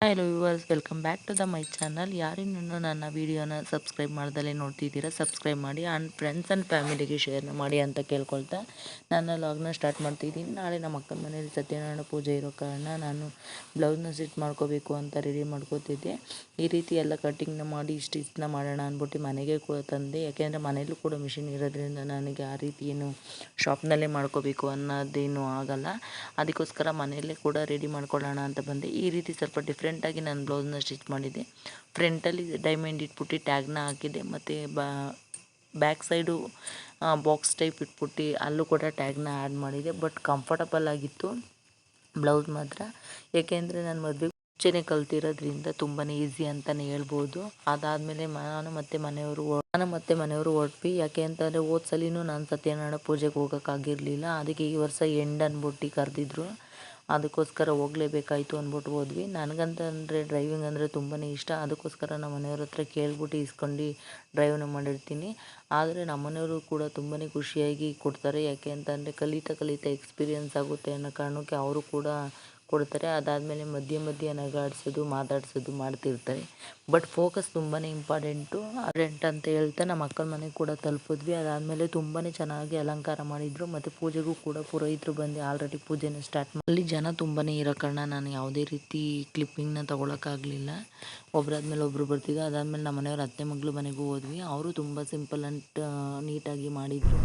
Hello viewers, welcome back to my channel. ಯಾರಿನ್ನೂ ನನ್ನ ವೀಡಿಯೋನ ಸಬ್ಸ್ಕ್ರೈಬ್ ಮಾಡ್ದಲೇ ನೋಡ್ತಿದ್ದೀರಾ, ಸಬ್ಸ್ಕ್ರೈಬ್ ಮಾಡಿ ಆ್ಯಂಡ್ ಫ್ರೆಂಡ್ಸ್ ಆ್ಯಂಡ್ ಫ್ಯಾಮಿಲಿಗೆ ಶೇರ್ನ ಮಾಡಿ ಅಂತ ಕೇಳ್ಕೊಳ್ತಾ ನನ್ನ ಲಾಗ್ನ ಸ್ಟಾರ್ಟ್ ಮಾಡ್ತಿದ್ದೀನಿ. ನಾಳೆ ನಮ್ಮ ಅಕ್ಕನ ಮನೇಲಿ ಸತ್ಯನಾರಾಯಣ ಪೂಜೆ ಇರೋ ಕಾರಣ ನಾನು ಬ್ಲೌಸ್ನ ಸ್ಟಿಚ್ ಮಾಡ್ಕೋಬೇಕು ಅಂತ ರೆಡಿ ಮಾಡ್ಕೋತಿದ್ದೆ. ಈ ರೀತಿ ಎಲ್ಲ ಕಟ್ಟಿಂಗ್ನ ಮಾಡಿ ಸ್ಟಿಚ್ನ ಮಾಡೋಣ ಅಂದ್ಬಿಟ್ಟು ಮನೆಗೆ ಕೂಡ ತಂದೆ. ಯಾಕೆಂದರೆ ಮನೇಲೂ ಕೂಡ ಮಿಷಿನ್ ಇರೋದ್ರಿಂದ ನನಗೆ ಆ ರೀತಿ ಏನು ಶಾಪ್ನಲ್ಲೇ ಮಾಡ್ಕೋಬೇಕು ಅನ್ನೋದೇನು ಆಗಲ್ಲ. ಅದಕ್ಕೋಸ್ಕರ ಮನೆಯಲ್ಲೇ ಕೂಡ ರೆಡಿ ಮಾಡ್ಕೊಳ್ಳೋಣ ಅಂತ ಬಂದೆ. ಈ ರೀತಿ ಸ್ವಲ್ಪ ಡಿಫ್ರೆಂಟಾಗಿ ನಾನು ಬ್ಲೌಸ್ನ ಸ್ಟಿಚ್ ಮಾಡಿದ್ದೆ. ಫ್ರಂಟಲ್ಲಿ ಡೈಮಂಡ್ ಇಟ್ಬಿಟ್ಟು ಟ್ಯಾಗ್ನ ಹಾಕಿದ್ದೆ, ಮತ್ತು ಬ್ಯಾಕ್ ಸೈಡು ಬಾಕ್ಸ್ ಟೈಪ್ ಇಟ್ಬಿಟ್ಟು ಅಲ್ಲೂ ಕೂಡ ಟ್ಯಾಗ್ನ ಆ್ಯಡ್ ಮಾಡಿದೆ. ಬಟ್ ಕಂಫರ್ಟಬಲ್ ಆಗಿತ್ತು ಬ್ಲೌಸ್ ಮಾತ್ರ. ಏಕೆಂದರೆ ನಾನು ಮದುವೆ ಮುಂಚೆನೇ ಕಲ್ತಿರೋದ್ರಿಂದ ತುಂಬಾ ಈಸಿ ಅಂತಲೇ ಹೇಳ್ಬೋದು. ಅದಾದಮೇಲೆ ನಾನು ಮತ್ತು ಮನೆಯವರು ಹೊರಟ್ವಿ. ಯಾಕೆ ಅಂತಂದರೆ ಹೋದ ಸಲಿನೂ ನಾನು ಸತ್ಯನಾರಾಯಣ ಪೂಜೆಗೆ ಹೋಗೋಕ್ಕಾಗಿರಲಿಲ್ಲ. ಅದಕ್ಕೆ ಈ ವರ್ಷ ಎಂಡ್ ಅಂದ್ಬಿಟ್ಟು ಕರೆದಿದ್ರು, ಅದಕ್ಕೋಸ್ಕರ ಹೋಗಲೇಬೇಕಾಯ್ತು ಅಂದ್ಬಿಟ್ಟು ಹೋದ್ವಿ. ನನಗಂತಂದರೆ ಡ್ರೈವಿಂಗ್ ಅಂದರೆ ತುಂಬಾ ಇಷ್ಟ. ಅದಕ್ಕೋಸ್ಕರ ನಮ್ಮ ಮನೆಯವ್ರ ಹತ್ರ ಕೇಳ್ಬಿಟ್ಟು ಇಸ್ಕೊಂಡು ಡ್ರೈವ್ನ ಮಾಡಿರ್ತೀನಿ. ಆದರೆ ನಮ್ಮ ಮನೆಯವರು ಕೂಡ ತುಂಬಾ ಖುಷಿಯಾಗಿ ಕೊಡ್ತಾರೆ. ಯಾಕೆ ಅಂತಂದರೆ ಕಲಿತಾ ಎಕ್ಸ್ಪೀರಿಯೆನ್ಸ್ ಆಗುತ್ತೆ ಅನ್ನೋ ಕಾರಣಕ್ಕೆ ಅವರು ಕೂಡ ಕೊಡ್ತಾರೆ. ಅದಾದಮೇಲೆ ಮಧ್ಯೆ ನಗಾಡ್ಸೋದು ಮಾತಾಡ್ಸೋದು ಮಾಡ್ತಿರ್ತಾರೆ. ಬಟ್ ಫೋಕಸ್ ತುಂಬಾ ಇಂಪಾರ್ಟೆಂಟು ಅಂತ ಹೇಳ್ತಾ ನಮ್ಮ ಅಕ್ಕನ ಮನೆಗೆ ಕೂಡ ತಲುಪಿದ್ವಿ. ಅದಾದಮೇಲೆ ತುಂಬಾ ಚೆನ್ನಾಗಿ ಅಲಂಕಾರ ಮಾಡಿದರು, ಮತ್ತು ಪೂಜೆಗೂ ಕೂಡ ಪುರೋಹಿತರು ಬಂದು ಆಲ್ರೆಡಿ ಪೂಜೆನ ಸ್ಟಾರ್ಟ್ ಮಾಡಿ. ಅಲ್ಲಿ ಜನ ತುಂಬಾ ಇರೋ ಕಾರಣ ನಾನು ಯಾವುದೇ ರೀತಿ ಕ್ಲಿಪ್ಪಿಂಗ್ನ ತೊಗೊಳಕ್ಕಾಗಲಿಲ್ಲ. ಒಬ್ಬರಾದ್ಮೇಲೆ ಒಬ್ಬರು ಬರ್ತಿದ್ದೆ. ಅದಾದಮೇಲೆ ನಮ್ಮ ಮನೆಯವ್ರ ಅತ್ತೆ ಮಗಳು ಮನೆಗೂ ಹೋದ್ವಿ. ಅವರು ತುಂಬ ಸಿಂಪಲ್ ಆ್ಯಂಡ್ ನೀಟಾಗಿ ಮಾಡಿದರು.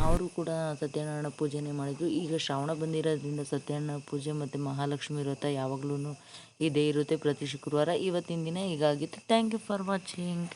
ಅವರು ಕೂಡ ಸತ್ಯನಾರಾಯಣ ಪೂಜೆನೇ ಮಾಡಿದರು. ಈಗ ಶ್ರಾವಣ ಬಂದಿರೋದ್ರಿಂದ ಸತ್ಯನಾರಾಯಣ ಪೂಜೆ ಮತ್ತು ಮಹಾಲಕ್ಷ್ಮಿ ವ್ರತ ಯಾವಾಗಲೂ ಇದೇ ಇರುತ್ತೆ ಪ್ರತಿ ಶುಕ್ರವಾರ. ಇವತ್ತಿನ ದಿನ ಹೀಗಾಗಿತ್ತು. Thank you for watching.